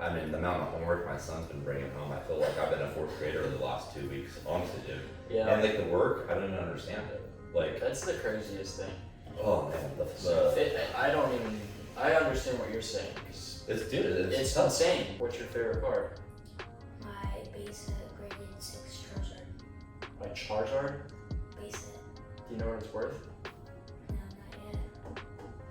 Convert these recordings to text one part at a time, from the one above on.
I mean, the amount of homework my son's been bringing home, I feel like I've been a fourth grader the last 2 weeks, honestly, dude. Yeah. And like the work, I don't even understand it. Like, that's the craziest thing. oh man, I understand what you're saying. It's insane. What's your favorite card? My basic graded 6 Charizard. My Charizard? Basic. Do you know what it's worth? No, not yet.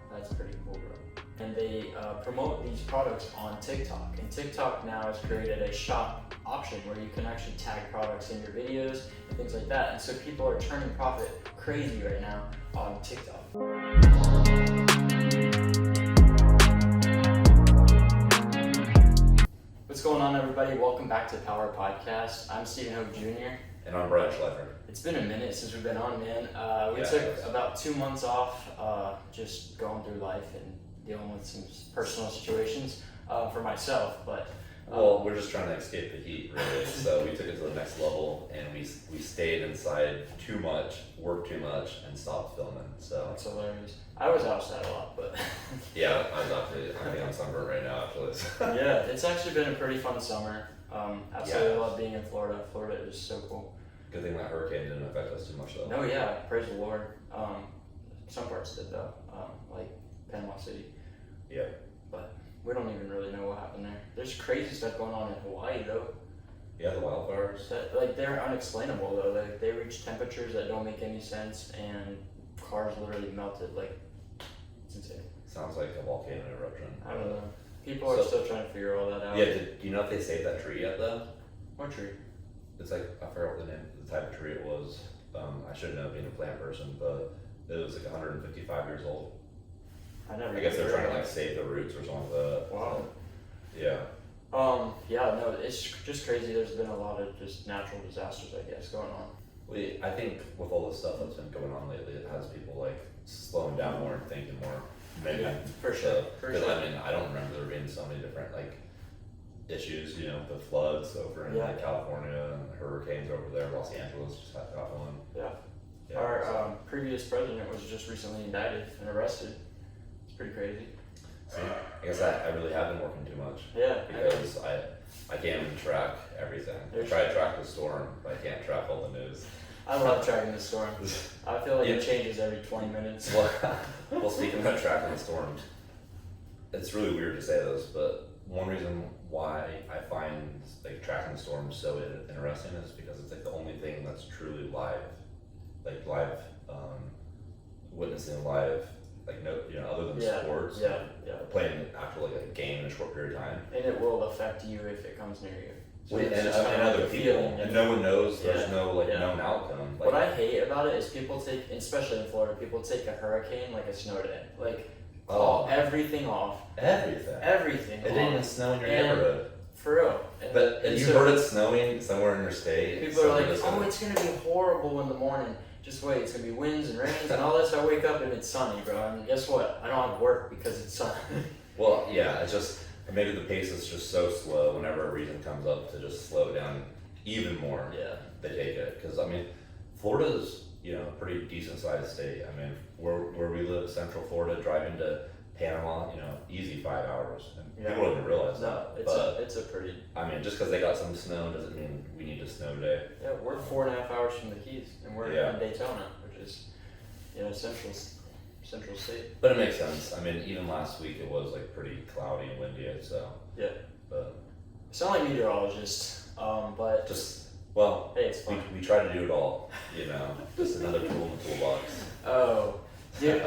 That's pretty cool, bro. And they promote these products on TikTok. And TikTok now has created a shop option where you can actually tag products in your videos and things like that. And so people are turning profit crazy right now on TikTok. What's going on, everybody? Welcome back to Power Podcast. I'm Hogue Jr. And I'm Brian Shleifer. It's been a minute since we've been on, man. We took about 2 months off, just going through life and dealing with some personal situations for myself. But well, we're just trying to escape the heat, really. So we took it to the next level, and we stayed inside too much, worked too much, and stopped filming. So that's hilarious. I was outside a lot, but yeah, I'm sunburned right now, actually. Yeah, it's actually been a pretty fun summer. Absolutely love being in Florida. Florida is so cool. Good thing that hurricane didn't affect us too much, though. No, yeah, praise the Lord. Some parts did though, like Panama City. Yeah. But we don't even really know what happened there. There's crazy stuff going on in Hawaii though. Yeah, the wildfires. They're unexplainable though. Like they reach temperatures that don't make any sense, and cars literally melted. Like it's insane. Sounds like a volcano eruption. I don't know. People are still trying to figure all that out. Yeah. Do you know if they saved that tree yet though? What tree? It's like, I forgot what the type of tree it was. I should know being a plant person, but it was like 155 years old. I guess they're trying to like save the roots or something like that. Wow. Yeah. Yeah, no, it's just crazy. There's been a lot of just natural disasters, I guess, going on. I think with all the stuff that's been going on lately, it has people like slowing down more and thinking more. Maybe. Yeah, for sure. Because I mean, I don't remember there being so many different like issues, you know, the floods over in like, California and the hurricanes over there. Los Angeles just had got one. Yeah. Our previous president was just recently indicted and arrested. It's pretty crazy. See, I guess I really have been working too much. Yeah. Because I can't even track everything. I try to track the storm, but I can't track all the news. I love tracking the storm. I feel like it changes every 20 minutes. Well, speaking of tracking the storms, it's really weird to say this, but one reason why I find like tracking the storms so interesting is because it's like the only thing that's truly live, like live, witnessing live, like no, you know, other than sports. Yeah. Playing actually like a game in a short period of time. And it will affect you if it comes near you. So and other people, and no one knows. There's no known outcome. What I hate about it is people take, especially in Florida, people take a hurricane like a snow day, like call everything off. Everything. It didn't even snow in your neighborhood. For real. But you heard it snowing somewhere in your state. People are like, oh, it's gonna be horrible in the morning. Just wait, it's gonna be winds and rains and all this. I wake up and it's sunny, bro. And guess what? I don't have work because it's sunny. Well, yeah, it's just maybe the pace is just so slow. Whenever a reason comes up to just slow down even more, they take it. Because I mean, Florida's a pretty decent sized state. I mean, where we live, Central Florida, driving to Panama, easy 5 hours. And people don't even realize that. It's a pretty. I mean, just because they got some snow doesn't mean we need a snow day. Yeah, we're 4.5 hours from the Keys, and we're in Daytona, which is, central state. But it makes sense. I mean, even last week it was like pretty cloudy and windy, so. Yeah. But. I sound like a meteorologist, but. Hey, it's fun. We try to do it all, just another tool in the toolbox. Oh. Dude,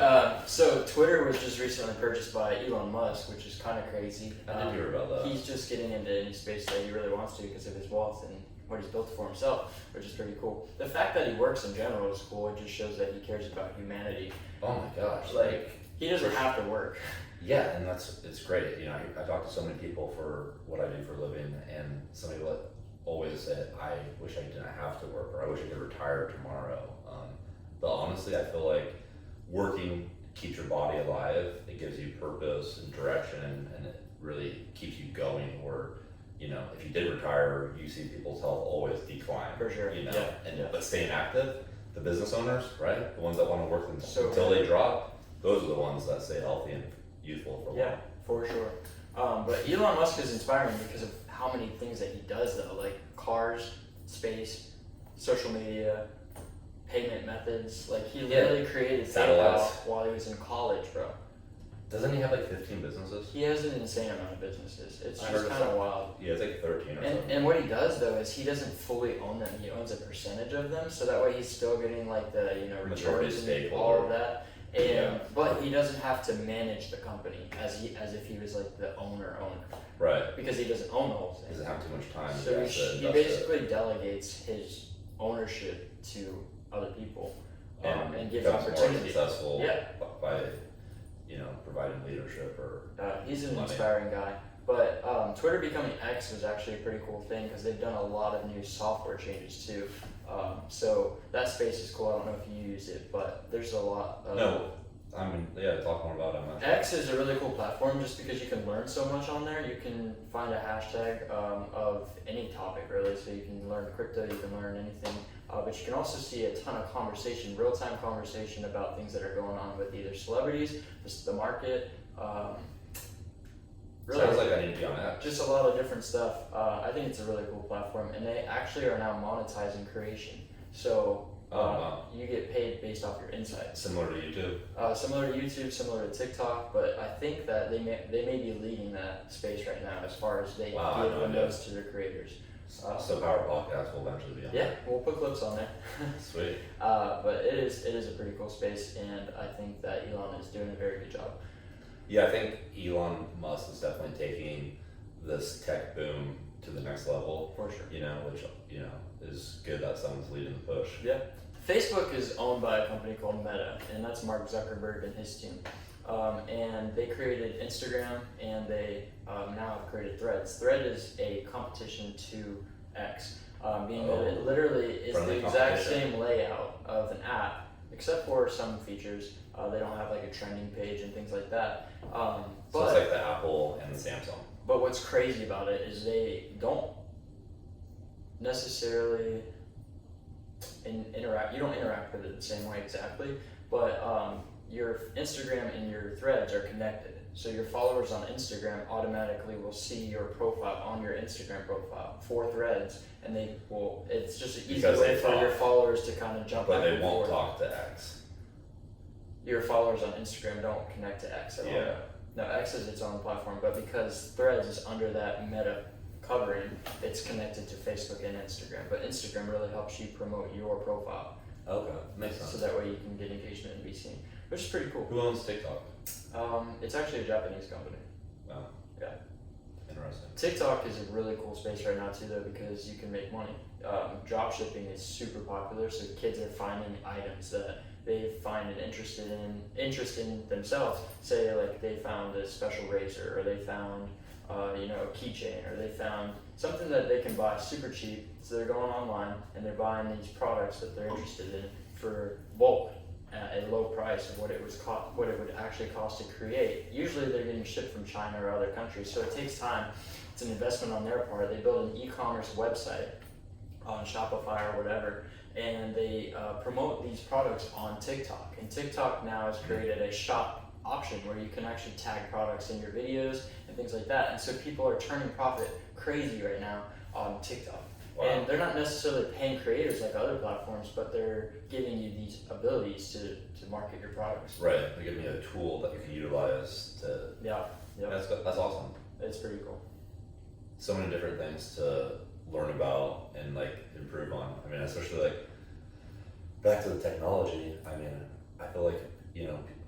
so Twitter was just recently purchased by Elon Musk, which is kind of crazy. I did hear about that. He's just getting into any space that he really wants to because of his wealth and what he's built for himself, which is pretty cool. The fact that he works in general is cool. It just shows that he cares about humanity. Oh my gosh. He doesn't have to work. Yeah, and it's great. I talk to so many people for what I do for a living, and somebody always said, I wish I didn't have to work, or I wish I could retire tomorrow. But honestly, I feel like working keeps your body alive. It gives you purpose and direction, and it really keeps you going. Or, if you did retire, you see people's health always decline. For sure. But staying active, the business owners, right? The ones that want to work until they drop, those are the ones that stay healthy and youthful for a while. Yeah, for sure. But Elon Musk is inspiring because of how many things that he does though, like cars, space, social media, payment methods. Like he literally created Satellites. PayPal while he was in college, bro. Doesn't he have like 15 businesses? He has an insane amount of businesses. It's I just heard kind of some. wild. Yeah, it's like 13 or something. And what he does though is he doesn't fully own them. He owns a percentage of them, so that way he's still getting like the Majority returns and stakeholder. all of that. And Yeah. but he doesn't have to manage the company as if he was like the owner, Right. because he doesn't own the whole thing. Doesn't have too much time. So has to he invest basically delegates his ownership to other people it. and gives becomes more opportunity. successful Yeah. by providing leadership or He's an money. inspiring guy. But Twitter becoming X was actually a pretty cool thing because they've done a lot of new software changes too. So that space is cool. I don't know if you use it, but there's a lot of... No, I mean, yeah, talk more about it. I'm not sure. X is a really cool platform just because you can learn so much on there. You can find a hashtag of any topic really, so you can learn crypto, you can learn anything. But you can also see a ton of conversation, real-time conversation about things that are going on with either celebrities, the market, really, Sounds like I need to be on that. just a lot of different stuff. I think it's a really cool platform, and they actually are now monetizing creation. So Wow. you get paid based off your insights. Similar to YouTube. Similar to YouTube, similar to TikTok, but I think that they may be leading that space right now as far as they Wow, I give had no windows to their creators. So Power Podcast will eventually be on. Yeah, we'll put clips on there. Sweet. But it is a pretty cool space, and I think that Elon is doing a very good job. Yeah, I think Elon Musk is definitely taking this tech boom to the next level. For sure. Which is good that someone's leading the push. Yeah. Facebook is owned by a company called Meta, and that's Mark Zuckerberg and his team. And they created Instagram, and they now have created Threads. Thread is a competition to X, being that it literally is Friendly the exact competition. same layout of an app, except for some features. They don't have like a trending page and things like that. So But it's like the Apple and the Samsung. But what's crazy about it is they don't necessarily interact. You don't interact with it the same way exactly, but your Instagram and your Threads are connected. So your followers on Instagram automatically will see your profile on your Instagram profile for Threads, and they will. It's just an easy Because way they for talk. your followers to kind of jump. But back they and won't forth. talk to X. Your followers on Instagram don't connect to X at all. Yeah. No, X is its own platform, but because Threads is under that Meta covering, it's connected to Facebook and Instagram. But Instagram really helps you promote your profile, Okay, makes sense. so that way you can get engagement and be seen, which is pretty cool. Who owns TikTok? It's actually a Japanese company. Wow. Yeah. Interesting. TikTok is a really cool space right now too, though, because you can make money. Drop shipping is super popular, so kids are finding items that they find an interest in themselves. Say like they found a special razor, or they found a keychain, or they found something that they can buy super cheap. So they're going online and they're buying these products that they're interested in for bulk at a low price of what it would actually cost to create. Usually they're getting shipped from China or other countries, so it takes time. It's an investment on their part. They build an e-commerce website on Shopify or whatever, and they promote these products on TikTok. And TikTok now has created a shop option where you can actually tag products in your videos and things like that. And so people are turning profit crazy right now on TikTok. Wow. And they're not necessarily paying creators like other platforms, but they're giving you these abilities to market your products. Right. They give me a tool that you can utilize to. Yeah, That's awesome. it's pretty cool. So many different things to learn about and like improve on. I mean, especially like back to the technology. I mean, I feel like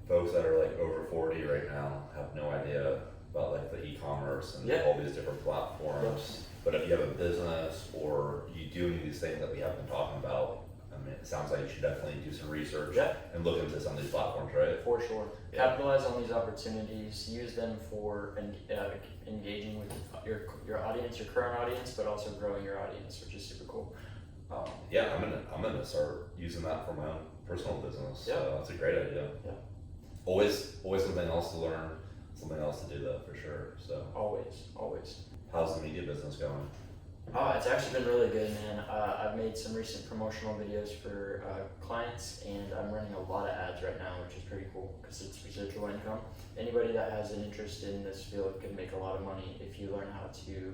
folks that are like over 40 right now have no idea about like the e-commerce and Yeah. all these different platforms. But if you have a business or you do any of these things that we have been talking about, I mean, it sounds like you should definitely do some research Yeah. and look into some of these platforms, right? For sure. Yeah. Capitalize on these opportunities. Use them for engaging with your audience, your current audience, but also growing your audience, which is super cool. Yeah, I'm gonna start using that for my own personal business. Yeah. So that's a great idea. Yeah. Always something else to learn, something else to do though, for sure. So Always. how's the media business going? Oh, it's actually been really good, man. I've made some recent promotional videos for clients, and I'm running a lot of ads right now, which is pretty cool because it's residual income. Anybody that has an interest in this field can make a lot of money if you learn how to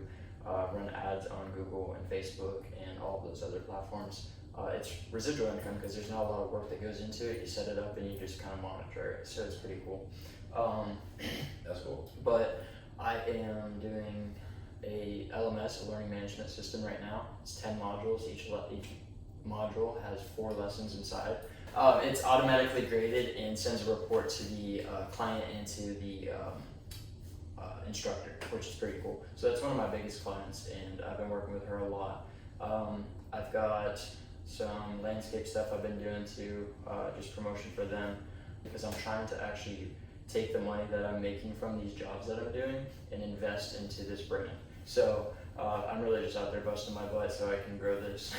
run ads on Google and Facebook and all of those other platforms. It's residual income because there's not a lot of work that goes into it. You set it up and you just kind of monitor it, so it's pretty cool. That's cool. But I am doing a LMS, a learning management system right now. It's 10 modules. Each module has 4 lessons inside. It's automatically graded and sends a report to the client and to the instructor, which is pretty cool. So that's one of my biggest clients, and I've been working with her a lot. I've got some landscape stuff I've been doing too, just promotion for them, because I'm trying to actually take the money that I'm making from these jobs that I'm doing and invest into this brand. So I'm really just out there busting my butt so I can grow this.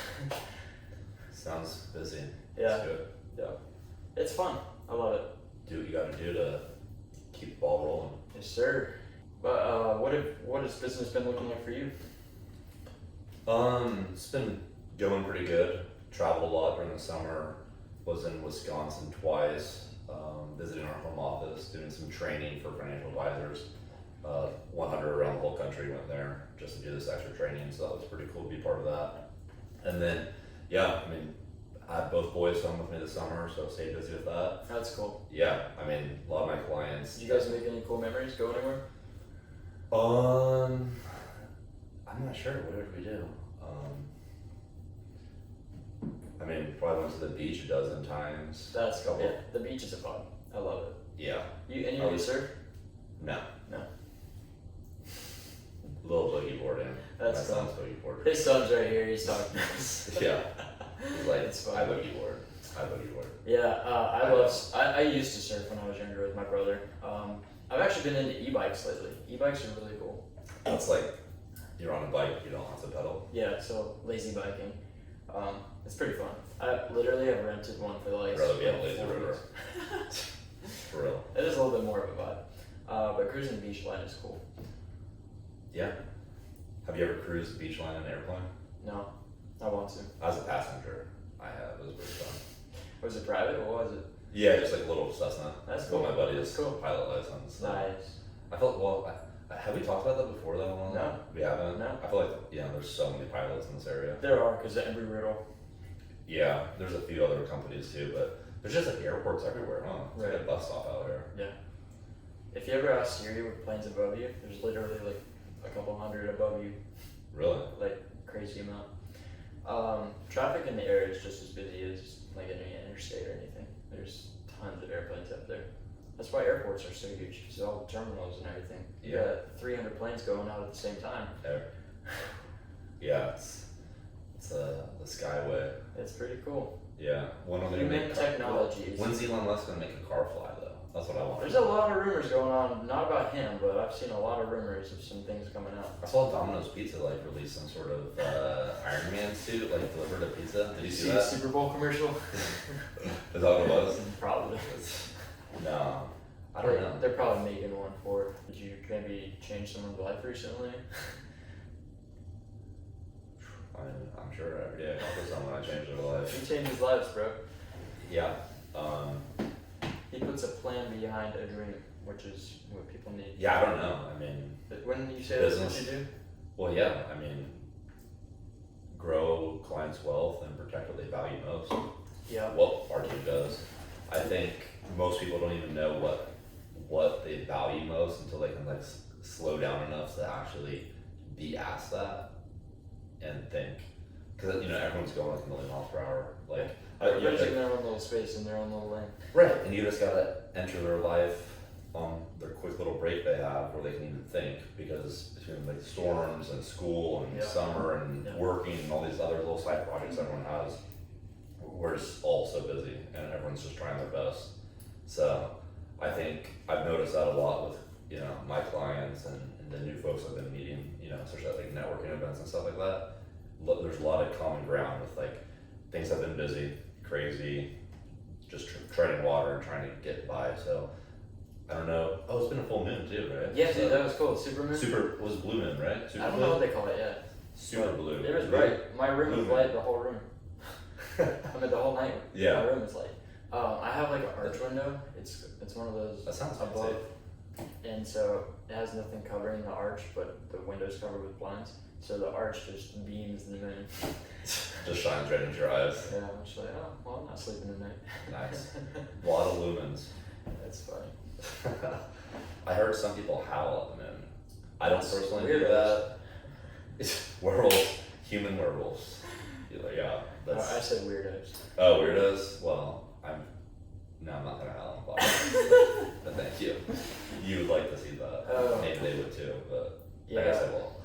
Sounds busy. Yeah. That's good. Yeah. It's fun. I love it. Do what you gotta do to keep the ball rolling. Yes, sir. But what has business been looking like for you? It's been going pretty good. Traveled a lot during the summer. Was in Wisconsin twice, visiting our home office, doing some training for financial advisors. 100 around the whole country went there just to do this extra training, so that was pretty cool to be part of that. And then, yeah, I mean, I had both boys home with me this summer, so I stayed busy with that. That's cool. Yeah, I mean, a lot of my clients. Did you guys make any cool memories? Go anywhere? I'm not sure. What did we do? I mean, probably went to the beach a dozen times. That's cool. Yeah, the beach is a fun. I love it. Yeah. Any of you surf? No. No. Little boogie boarding. That's My fun. son's boogie board. His son's right here. He's talking to us. Yeah. He's like, It's fun. I boogie board. I boogie board. Yeah, I used to surf when I was younger with my brother. I've actually been into e-bikes lately. E-bikes are really cool. That's like, you're on a bike, you don't have to pedal. Yeah, so lazy biking. It's pretty fun. I literally have rented one for like I'd rather be on a lazy 4 river. weeks. For real. It is a little bit more of a vibe. But cruising the beach line is cool. Yeah. Have you ever cruised the beach line in an airplane? No, I want to. As a passenger, I have. It was pretty fun. Was it private? What was it? Yeah, just like a little Cessna. That's One cool. of my buddies That's cool. pilot license. So Nice. I felt, well, have we talked about that before though? No. We haven't? No. I feel like, yeah, there's so many pilots in this area. There are, because of Embry-Riddle. Yeah, there's a few other companies too, but there's just like airports everywhere, huh? It's like a Right. bus stop out here. Yeah. If you ever ask Siri with planes above you, there's literally like a couple hundred above you, Really? like crazy amount. Traffic in the air is just as busy as like any interstate or anything. There's tons of airplanes up there. That's why airports are so huge, because all the terminals and everything. You Yeah. got 300 planes going out at the same time. There. Yeah, it's the Skyway. It's pretty cool. Yeah. When are they gonna Human make technologies. When's Elon Musk gonna make a car fly though? That's what I want. There's a lot of rumors going on, not about him, but I've seen a lot of rumors of some things coming out. I saw Domino's Pizza like release some sort of Iron Man suit, like delivered a pizza. Did you see a that? Super Bowl commercial? Is that what it was? Probably. No, I don't know. They're probably making one for it. Did you maybe change someone's life recently? I'm sure every day I talk to someone, I change their life. He changes lives, bro. Yeah. He puts a plan behind a dream, which is what people need. Yeah, I don't know. I mean, But when you say that's what Business. you do? well, yeah. I mean, grow clients' wealth and protect what they value most. Yeah. What our team does. I think most people don't even know what they value most until they can like slow down enough to actually be asked that and think, because everyone's going like a million miles per hour. Like, Everybody's in their own little space, in their own little lane. right, and you just gotta enter their life on their quick little break they have where they can even think, because between like storms and school and Yeah. summer and Yeah. working and all these other little side projects everyone has, we're just all so busy and everyone's just trying their best. So I think I've noticed that a lot with my clients and the new folks I've been meeting, especially at like networking events and stuff like that. There's a lot of common ground with like things have been busy, crazy, just treading water and trying to get by. So I don't know. Oh, it's been a full moon too, right? Yeah, So, dude, that was cool. Superman? was blue moon, right? Super I don't moon? know what they call it yet. Super But blue. It was bright. My room was Blue. light the whole room. I mean, the whole night. Yeah. My room is light. I have like an arch window. It's one of those That sounds above, fancy. and so it has nothing covering the arch, but the window's covered with blinds. So the arch just beams the moon. Just shines right into your eyes. Yeah, I'm just like, oh, well, I'm not sleeping tonight. Nice. A lot of lumens. That's funny. I heard some people howl at the moon. I don't That's personally do weirdos. that. It's werewolves, human werewolves. You're like, yeah, that's. I said weirdos. Oh, weirdos? Well, I'm not gonna howl on podcast. But thank you. You would like to see that. Oh. Maybe they would too, but I Yeah. guess I will.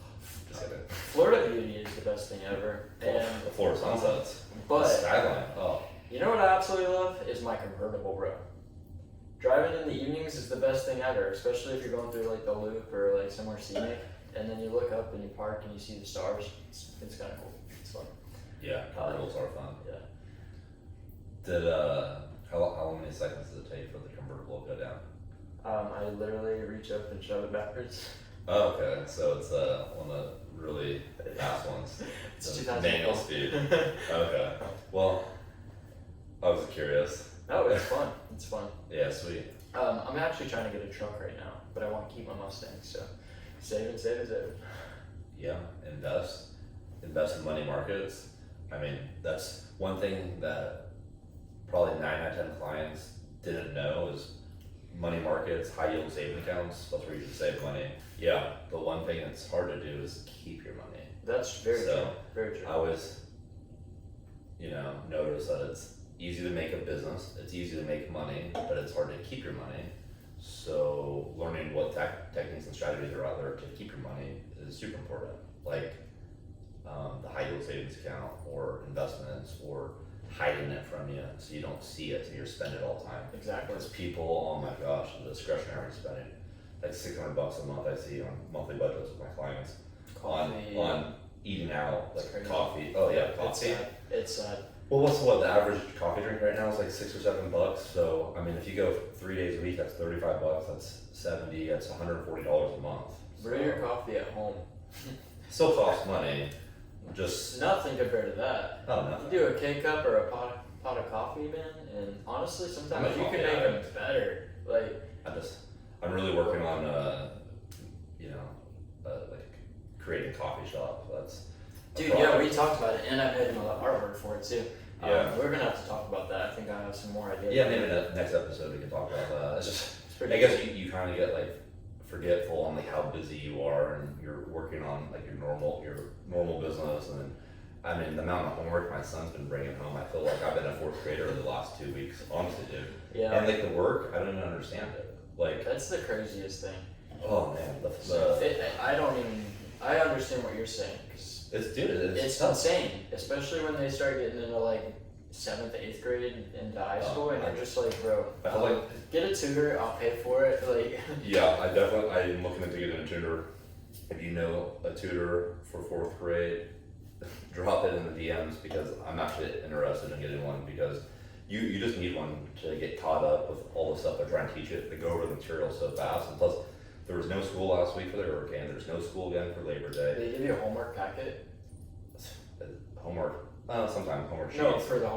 Just kidding. Florida Beauty is the best thing ever. And The Florida sunsets. The but skyline. Oh. you know what I absolutely love is my convertible, bro. Driving in the evenings is the best thing ever, especially if you're going through like the loop or like somewhere scenic, and then you look up and you park and you see the stars. It's kind of cool. It's fun. Yeah, convertibles are fun. Yeah. Did how many seconds does it take for the convertible to go down? I literally reach up and shove it backwards. Oh, okay. So it's one of the really fast ones. It's The 2000. manual speed. Okay. Well, I was curious. No, it's fun. It's fun. Yeah, sweet. I'm actually trying to get a truck right now, but I want to keep my Mustang, so saving. Yeah, invest in money markets. I mean, that's one thing that probably 9 out of 10 clients didn't know is money markets, high yield savings accounts. That's where you should save money. Yeah, the one thing that's hard to do is keep your money. That's very So, true. Very true. I always, notice that it's easy to make a business, it's easy to make money, but it's hard to keep your money. So learning what techniques and strategies are out there to keep your money is super important. Like the high yield savings account or investments or hiding it from you so you don't see it and you're spending it all the time. Exactly. Because people, oh my gosh, the discretionary spending, like $600 a month I see on monthly budgets with my clients Coffee. on eating out, It's like crazy. coffee. Oh yeah, It's coffee. sad. It's sad. Well, what the average coffee drink right now is like $6 or $7. So I mean, if you go 3 days a week, that's $35. That's 70. That's $140 a month. Brew your coffee at home. Still costs money. Just Nothing compared to that. oh You nothing. do a K-cup or a pot of coffee, man, and honestly, sometimes I'm a you can coffee make them addict. better. Like, I'm really working on like creating a coffee shop. That's a dude, project. yeah, we talked about it, and I made another artwork for it too. Yeah. We're gonna have to talk about that. I think I have some more ideas. Yeah, maybe the next episode we can talk about that. It's just It's pretty I guess you kind of get like forgetful on like how busy you are and you're working on like your normal business and I mean the amount of homework my son's been bringing home, I feel like I've been a fourth grader the last 2 weeks, honestly, dude. Yeah. And like the work, I don't even understand it. Like, That's the craziest thing. oh man, I understand what you're saying, because it's it's insane, especially when they start getting into like 7th, 8th grade into high Oh, school, and you're just like, bro, I feel like get a tutor, I'll pay for it. Like, yeah, I'm looking into getting a tutor. If you know a tutor for 4th grade, drop it in the DMs because I'm actually interested in getting one because you just need one to get caught up with all the stuff they're trying to teach you. They go over the material so fast, and plus there was no school last week for the hurricane. There's no school again for Labor Day. they give you a homework packet. Homework, sometimes homework sheets. No, for the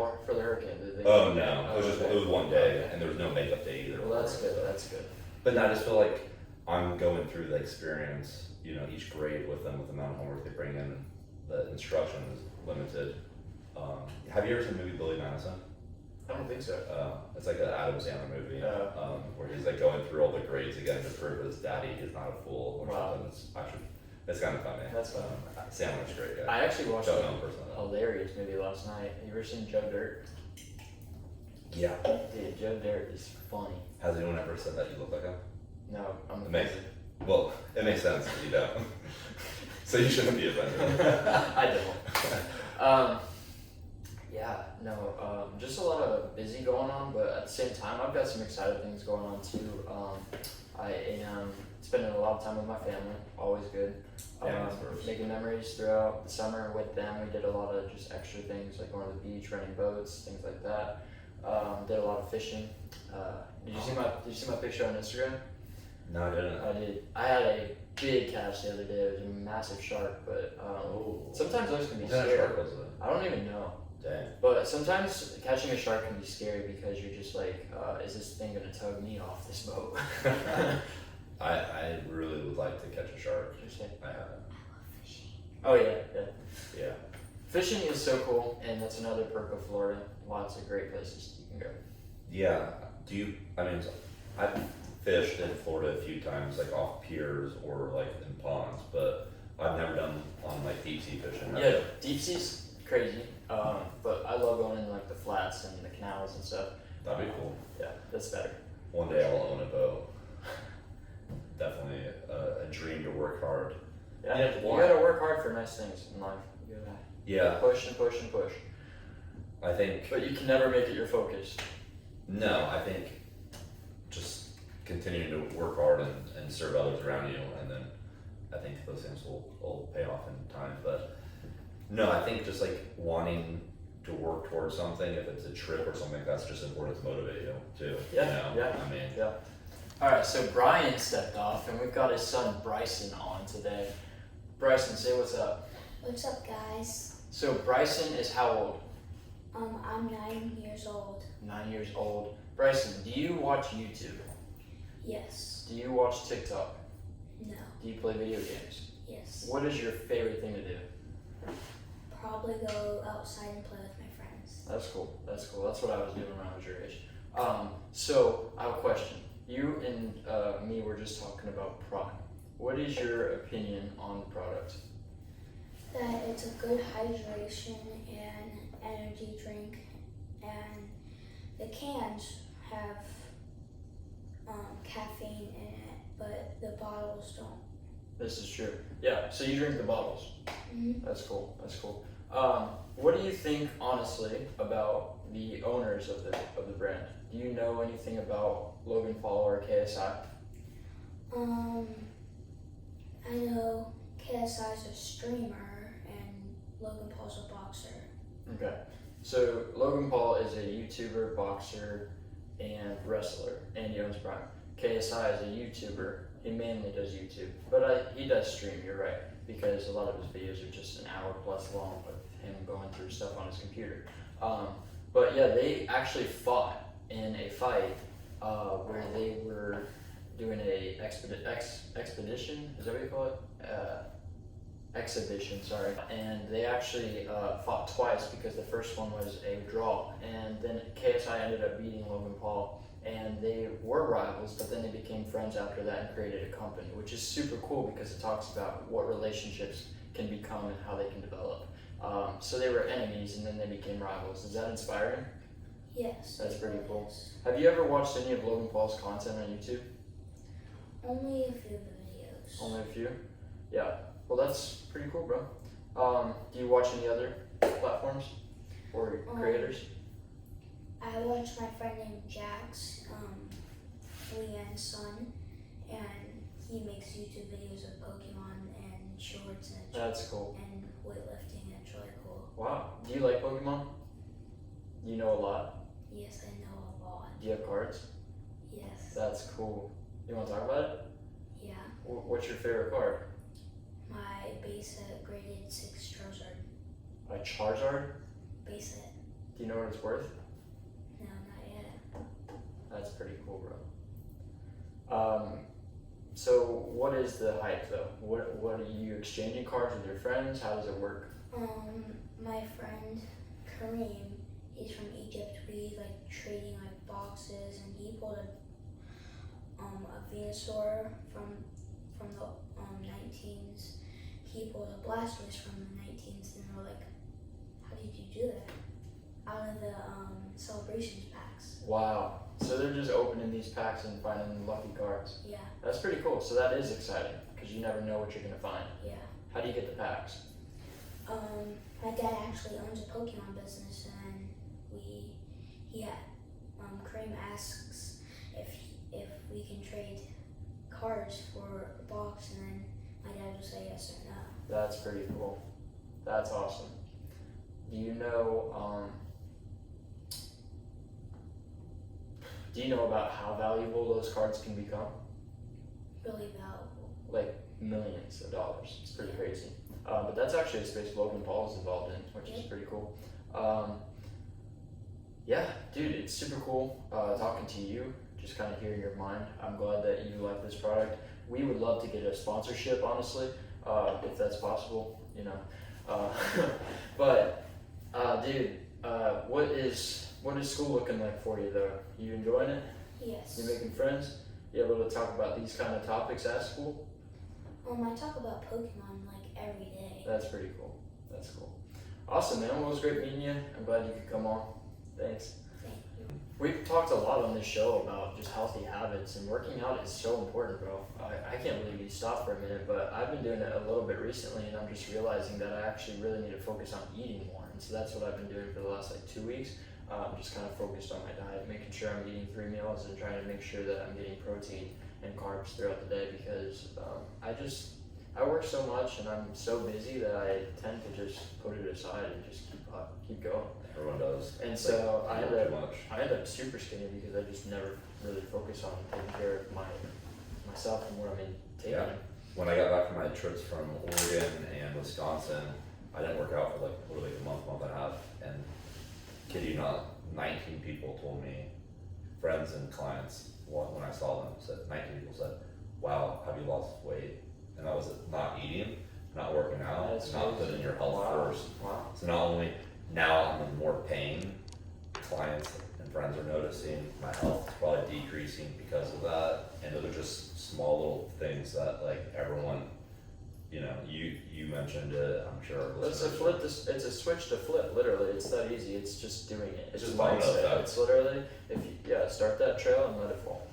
hurricane. Oh no, it was just okay. it was one day, Okay. and there was no makeup day either. Well, that's for it, good. so. That's good. But no, I just feel like I'm going through the experience, each grade with them with the amount of homework they bring in. The instruction is limited. Have you ever seen the movie Billy Madison? I don't think so. It's like an Adam Sandler movie where he's like going through all the grades again to prove his daddy is not a fool or Wow. something. It's kind of funny. That's funny. Sandler's a great guy. I actually watched Don't a know him personally. though. hilarious movie last night. You ever seen Joe Dirt? Yeah. Dude, Joe Dirt is funny. Has anyone ever said that you look like him? No, I'm Amazing. Well, it makes sense if you don't. So you shouldn't be offended. I don't. Just a lot of busy going on, but at the same time, I've got some exciting things going on too. I am spending a lot of time with my family, always good. Family's first. Making memories throughout the summer with them. We did a lot of just extra things like going to the beach, renting boats, things like that. Did a lot of fishing. Did you see my picture on Instagram? No, I didn't. I did. I had a big catch the other day. It was a massive shark, but Oh. sometimes those can be What kind of scary. shark was it? I don't even know. Dang. But sometimes catching a shark can be scary because you're just like, is this thing gonna tug me off this boat? I really would like to catch a shark. Interesting. I haven't. Oh yeah, yeah. Yeah. Fishing is so cool, and that's another perk of Florida. Lots of great places you can go. Yeah. I've fished in Florida a few times, like off piers or like in ponds, but I've never done on like deep sea fishing. Yeah, deep sea's crazy, but I love going in like the flats and the canals and stuff. That'd be cool. Yeah, that's better. One day I'll own a boat. Definitely a dream to work hard. Yeah, Yeah, you why? gotta work hard for nice things in life. You gotta Yeah, push and push and push. I think, But you can never make it your focus. no, I think just continuing to work hard and serve others around you, and then I think those things will pay off in time. But no, I think just like wanting to work towards something, if it's a trip or something, that's just important to motivate you too. Yeah, You know? yeah. I mean, Yeah. Alright, so Brian stepped off, and we've got his son Bryson on today. Bryson, say what's up. What's up, guys? So Bryson is how old? I'm 9 years old. 9 years old. Bryson, do you watch YouTube? Yes. Do you watch TikTok? No. Do you play video games? Yes. What is your favorite thing to do? Probably go outside and play with my friends. That's cool. That's cool. That's what I was doing when I was your age. So I have a question. You and me were just talking about Prime. What is your opinion on the product? That it's a good hydration and energy drink, and the cans have caffeine in it, but the bottles don't. This is true. Yeah. So you drink the bottles. Mm-hmm. That's cool. That's cool. What do you think, honestly, about the owners of the brand? Do you know anything about Logan Paul or KSI? I know KSI's a streamer and Logan Paul's a boxer. Okay. So Logan Paul is a YouTuber, boxer, and wrestler, and he owns Prime. KSI is a YouTuber. He mainly does YouTube, but he does stream. You're right, because a lot of his videos are just an hour plus long with him going through stuff on his computer. But yeah, they actually fought in a fight where they were doing a expedition. Is that what you call it? Exhibition, sorry. And they actually fought twice because the first one was a draw, and then KSI ended up beating Logan Paul, and they were rivals, but then they became friends after that and created a company, which is super cool because it talks about what relationships can become and how they can develop. So they were enemies and then they became rivals. Is that inspiring? Yes. That's pretty cool. Yes. Have you ever watched any of Logan Paul's content on YouTube? Only a few videos. Only a few? Yeah. Well, that's pretty cool, bro. Do you watch any other platforms or creators? I watch my friend named Jax, Leanne's son, and he makes YouTube videos of Pokemon and shorts and That's cool. and weightlifting, and it's really cool. Wow. Do you like Pokemon? Do you know a lot? Yes, I know a lot. Do you have cards? Yes. That's cool. You want to talk about it? Yeah. What's your favorite card? My base set graded 6 Charizard. A Charizard? Base set. Do you know what it's worth? No, not yet. That's pretty cool, bro. So what is the hype though? What are you exchanging cards with your friends? How does it work? My friend Kareem, he's from Egypt. We like trading like boxes, and he pulled a Venusaur from the 19s. He pulled a Blastoise from the 19s, and we're like, how did you do that? Out of the celebrations packs. Wow. So they're just opening these packs and finding lucky cards. Yeah, That's pretty cool. So that is exciting because you never know what you're gonna find. yeah. How do you get the packs? My dad actually owns a Pokemon business, and Kareem asks if we can trade cards for a box, and then my dad will say yes or no. That's pretty cool. That's awesome. Do you know about how valuable those cards can become? Really valuable. Like millions of dollars. It's pretty crazy. But that's actually a space Logan Paul is involved in, which is pretty cool. Yeah, dude, it's super cool talking to you, just kind of hearing your mind. I'm glad that you like this product. We would love to get a sponsorship, honestly, if that's possible, you know. But, dude, what is school looking like for you, though? You enjoying it? Yes. You making friends? You able to talk about these kind of topics at school? I talk about Pokemon like every day. That's pretty cool. That's cool. Awesome, man. Well, it was great meeting you. I'm glad you could come on. Thanks. Thank you. We've talked a lot on this show about just healthy habits, and working out is so important, bro. I can't believe you stopped for a minute, but I've been doing it a little bit recently, and I'm just realizing that I actually really need to focus on eating more. And so that's what I've been doing for the last 2 weeks. Just kind of focused on my diet, making sure I'm eating 3 meals and trying to make sure that I'm getting protein and carbs throughout the day, because I work so much and I'm so busy that I tend to just put it aside and just keep going. Everyone does. And so I too much. end up super skinny because I just never really focus on taking care of myself and what I'm taking. Yeah. When I got back from my trips from Oregon and Wisconsin, I didn't work out for like literally a month and a half, and kid you not, 19 people told me, friends and clients, when I saw them, 19 people said, "Wow, have you lost weight?" And that was it, not eating, not working out, That's not crazy. putting your health Wow. first. Wow. So not only now I'm in more pain, clients and friends are noticing my health is probably decreasing because of that, and those are just small little things that like everyone, you know, you mentioned it, I'm sure. our It's a listeners- it's a switch to flip, literally. It's that easy. It's just doing it. It's a just domino mindset. effect. It's literally, start that trail and let it fall.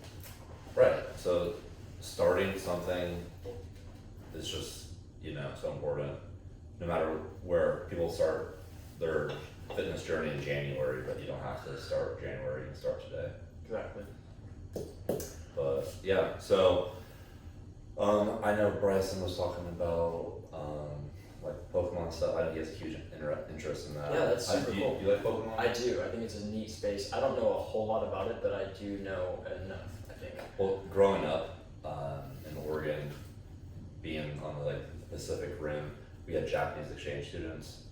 Right, so starting something is just, you know, so important. No matter where people start their fitness journey in January, but you don't have to start January, you can start today. Exactly. But yeah, so I know Bryson was talking about like Pokemon stuff. I think he has a huge interest in that. Yeah, that's super do you, cool. Do you like Pokemon? I do. I think it's a neat space. I don't know a whole lot about it, but I do know enough, I think. Well, growing up in Oregon, being on the like Pacific Rim, we had Japanese exchange students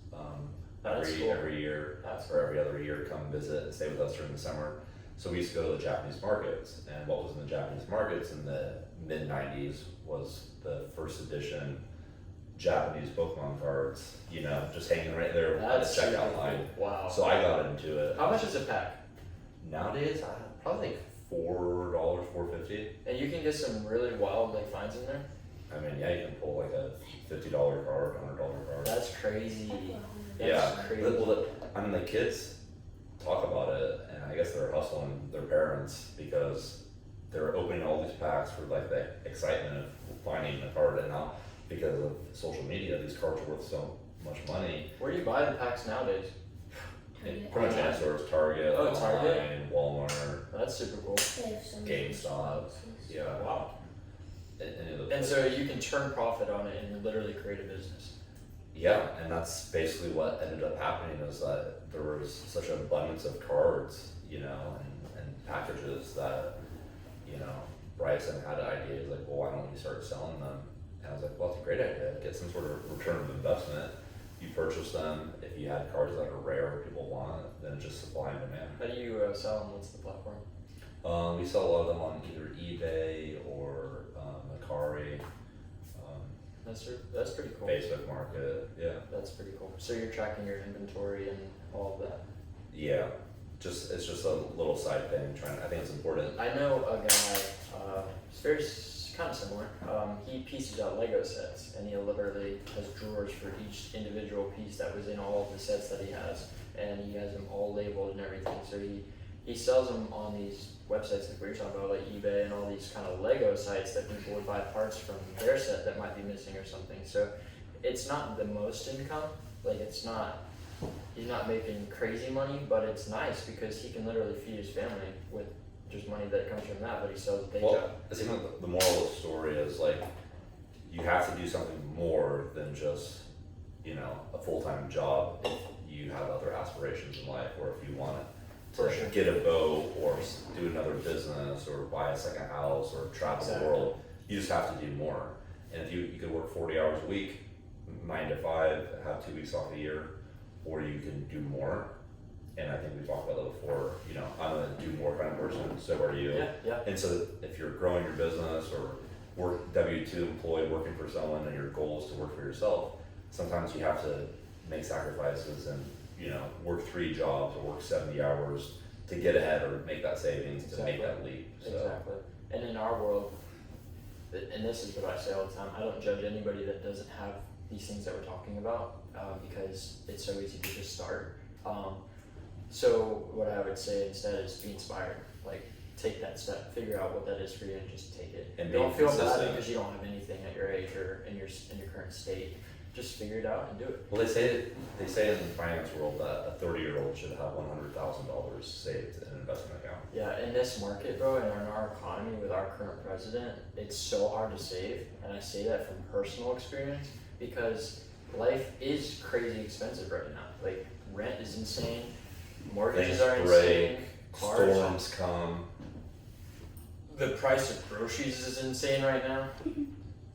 That's cool. every year That's or every other year come visit and stay with us during the summer. So we used to go to the Japanese markets, and what was in the Japanese markets in the mid '90s was the first edition Japanese Pokemon cards. You know, just hanging right there at the That's super checkout cool. line. Wow. So I got into it. How much is a pack? Nowadays? Probably like $4, $4.50. And you can get some really wild like finds in there. I mean, yeah, you can pull like a $50 card, $100 card. That's crazy. That's Yeah, crazy. I mean, the kids talk about it, and I guess they're hustling their parents because they're opening all these packs for like the excitement of finding a card, and now because of social media, these cards are worth so much money. Where do you buy the packs nowadays? And pretty much any stores, Target, Oh, Target? online, Walmart, That's super cool. They have so many GameStop. boxes. Yeah, Wow. any of those And places. so you can turn profit on it and literally create a business. Yeah, and that's basically what ended up happening is that there was such an abundance of cards, you know, and packages that, you know, Bryson had ideas like, well, why don't we start selling them? And I was like, well, it's a great idea. Get some sort of return of investment. You purchase them. If you had cards that are rare, people want, then just supply and demand. How do you sell them? What's the platform? We sell a lot of them on either eBay or Mercari, That's pretty cool. Facebook Market. Yeah. That's pretty cool. So you're tracking your inventory and all of that. Yeah. It's just a little side thing. I think it's important. I know a guy. It's very kind of similar. He pieces out Lego sets, and he literally has drawers for each individual piece that was in all of the sets that he has, and he has them all labeled and everything. So he sells them on these websites like we were talking about, like eBay and all these kind of Lego sites that people would buy parts from their set that might be missing or something. So it's not the most income. Like he's not making crazy money, but it's nice because he can literally feed his family with just money that comes from that, but he sells a day job. I think the moral of the story is like you have to do something more than just, you know, a full-time job if you have other aspirations in life, or if you want to For sure. get a boat or do another business or buy a second house or travel Exactly. the world. You just have to do more. And if you could work 40 hours a week, 9 to 5, have 2 weeks off a year, or you can do more. And I think we talked about that before, you know, I'm a do more kind of person, so are you. Yeah. And so if you're growing your business or work W-2 employed working for someone and your goal is to work for yourself, sometimes you have to make sacrifices and, you know, work 3 jobs or work 70 hours to get ahead or make that savings to make that leap. So. Exactly. And in our world, and this is what I say all the time, I don't judge anybody that doesn't have these things that we're talking about because it's so easy to just start. So what I would say instead is be inspired. Like, take that step, figure out what that is for you, and just take it. And don't feel bad consistent. because you don't have anything at your age or in your current state. Just figure it out and do it. Well, they say in the finance world that a 30-year-old should have $100,000 saved in an investment account. Yeah, in this market, bro, and in our economy with our current president, it's so hard to save. And I say that from personal experience because life is crazy expensive right now. Like, rent is insane, mortgages are insane, cars, storms come. the price of groceries is insane right now.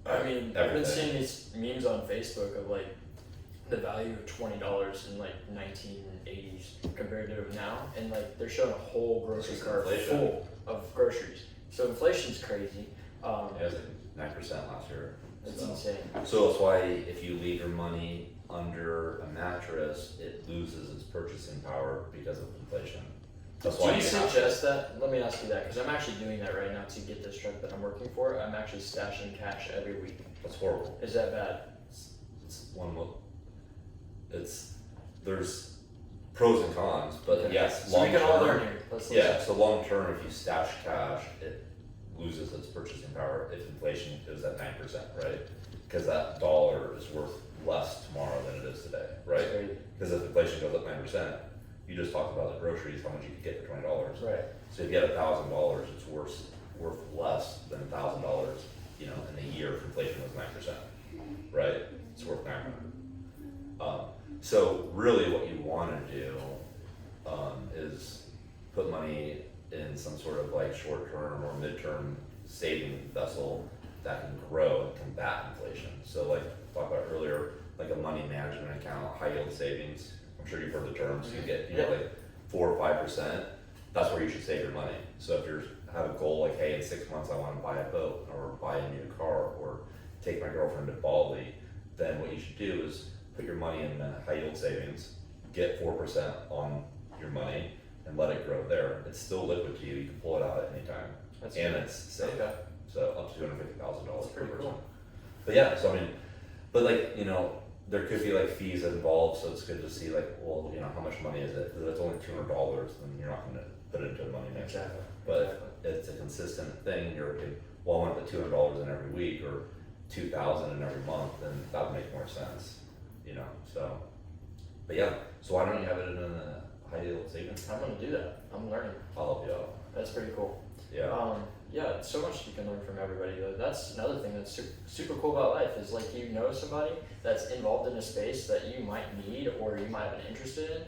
I mean, I've been seeing these memes on Facebook of like the value of $20 in like 1980s compared to now, and like they're showing a whole grocery cart full of groceries. So inflation's crazy. It was like 9% last year. It's insane. So that's why if you leave your money under a mattress, it loses its purchasing power because of inflation. That's why Do you suggest that? Let me ask you that, because I'm actually doing that right now to get this truck that I'm working for. I'm actually stashing cash every week. That's horrible. Is that bad? There's pros and cons, but Okay. yes, So long we can all term. learn here. Let's Yeah, listen. so long term, if you stash cash, it loses its purchasing power if inflation is at 9%, right? Because that dollar is worth less tomorrow than it is today, right? That's crazy. Because if inflation goes up 9%, you just talked about the groceries, how much you could get for $20. Right. So if you get $1,000, it's worth less than $1,000, you know, in a year if inflation was 9%, right? It's worth 900. So really what you want to do is put money in some sort of like short-term or mid-term saving vessel that can grow and combat inflation. So like talked about earlier, like a money management account, high yield savings. I'm sure you've heard the terms. You get, you know, like 4 or 5%. That's where you should save your money. So if you have a goal like, hey, in 6 months I want to buy a boat or buy a new car or take my girlfriend to Bali, then what you should do is put your money in high yield savings, get 4% on your money, and let it grow there. It's still liquid to you. You can pull it out at any time, and it's safe. Okay. So up to $250,000 That's per pretty person. cool. But yeah, so I mean, but like, you know, there could be like fees involved, so it's good to see like, well, you know, how much money is it? If it's only $200, then you're not going to put it into a money mix. Exactly. But it's a consistent thing. You're okay, well, I want to put $200 in every week or $2,000 in every month, then that would make more sense, you know. So, but yeah, so why don't you have it in a high yield savings? I'm gonna do that. I'm learning. I'll help you out. That's pretty cool. Yeah. Yeah, so much you can learn from everybody. Though. That's another thing that's super cool about life is like you know somebody that's involved in a space that you might need or you might have been interested in.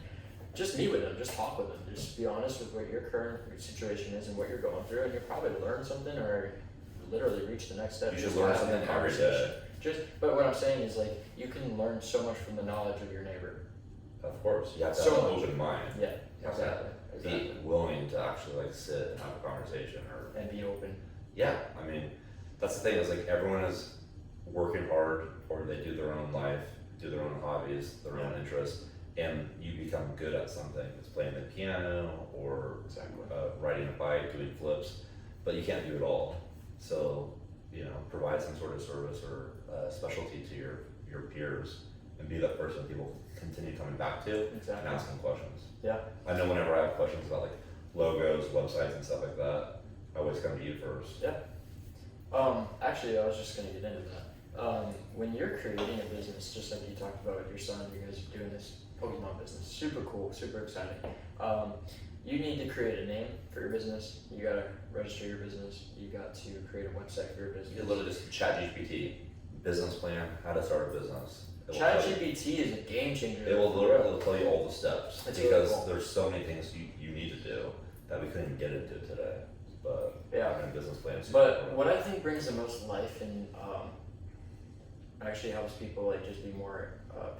Just meet with them, just talk with them, just be honest with what your current situation is and what you're going through, and you'll probably learn something or literally reach the next step. You should just learn by having something a every conversation. day. But what I'm saying is like you can learn so much from the knowledge of your neighbor. Of course, you have to So have an much. open mind. Yeah, You have to exactly. be willing to actually like sit and have a conversation or And be open. yeah, I mean, that's the thing is like everyone is working hard or they do their own life, do their own hobbies, their own interests, and you become good at something. It's playing the piano or riding a bike, doing flips, but you can't do it all. So, you know, provide some sort of service or specialty to your peers and be that person people continue coming back to and asking questions. Yeah. I know whenever I have questions about like logos, websites and stuff like that, I always come to you first. Yeah. Actually, I was just going to get into that. When you're creating a business, just like you talked about with your son, you guys are doing this Pokemon business. Super cool, super exciting. You need to create a name for your business. You got to register your business. You got to create a website for your business. You can literally just ChatGPT, business plan, how to start a business. ChatGPT is a game changer. It'll tell you all the steps That's because really cool. there's so many things you need to do that we couldn't even get into today. But Yeah. having a business plan is super But important. what I think brings the most life and actually helps people like just be more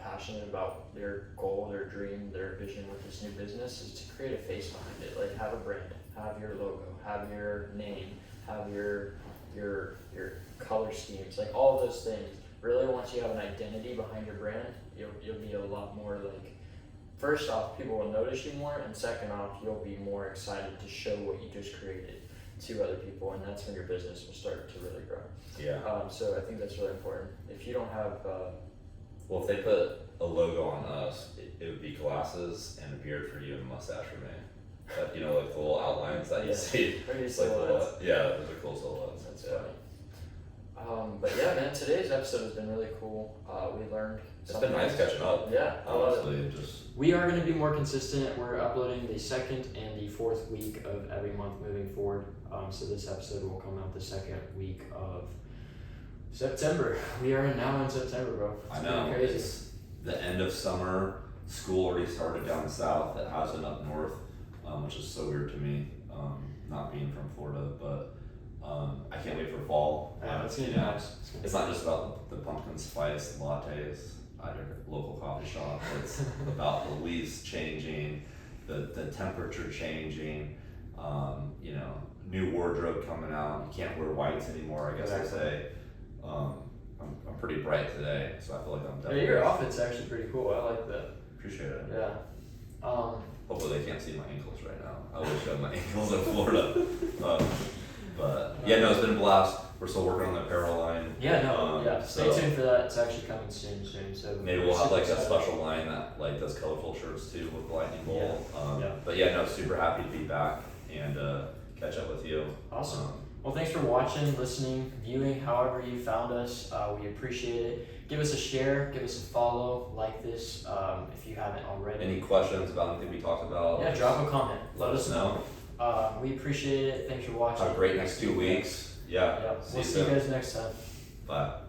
passionate about their goal, their dream, their vision with this new business is to create a face behind it. Like have a brand, have your logo, have your name, have your color schemes, like all of those things. Really, once you have an identity behind your brand, you'll be a lot more like. First off, people will notice you more, and second off, you'll be more excited to show what you just created to other people, and that's when your business will start to really grow. Yeah. So I think that's really important. If you don't have, Well, if they put a logo on us, it would be glasses and a beard for you and a mustache for me. But, you know, like the little outlines that you see. maybe It's like silhouettes. yeah, those are cool silhouettes. That's funny. But yeah, man, today's episode has been really cool. We learned. It's been nice catching up. Yeah, I love it. Honestly, just We are going to be more consistent. We're uploading the second and the fourth week of every month moving forward. So this episode will come out the second week of September. We are now in September, bro. I know Crazy. it's the end of summer. School already started down south. It hasn't up north, which is so weird to me, not being from Florida. But I can't wait for fall. Yeah, it's gonna be You know, nice. It's not just about the pumpkin spice lattes at your local coffee shop. It's about the leaves changing, the temperature changing, you know, new wardrobe coming out. You can't wear whites anymore, I guess I say. I'm pretty bright today, so I feel like I'm Yeah, definitely. your outfit's actually pretty cool. I like that. Appreciate it. Yeah. Hopefully they can't see my ankles right now. I wish I had my ankles in Florida. But yeah, no, it's been a blast. We're still working on the apparel line. Yeah, no, yeah. Stay so tuned for that. It's actually coming soon. So maybe we're we'll have super like a excited. special line that like does colorful shirts too with lightning bolt. Yeah. But yeah, no, super happy to be back and catch up with you. Awesome. Well, thanks for watching, listening, viewing, however you found us. We appreciate it. Give us a share, give us a follow, like this if you haven't already. Any questions about anything we talked about? Yeah, drop a comment. Let us know. We appreciate it. Thanks for watching. Have a great next 2 weeks. Yeah. We'll see you guys next time. Bye.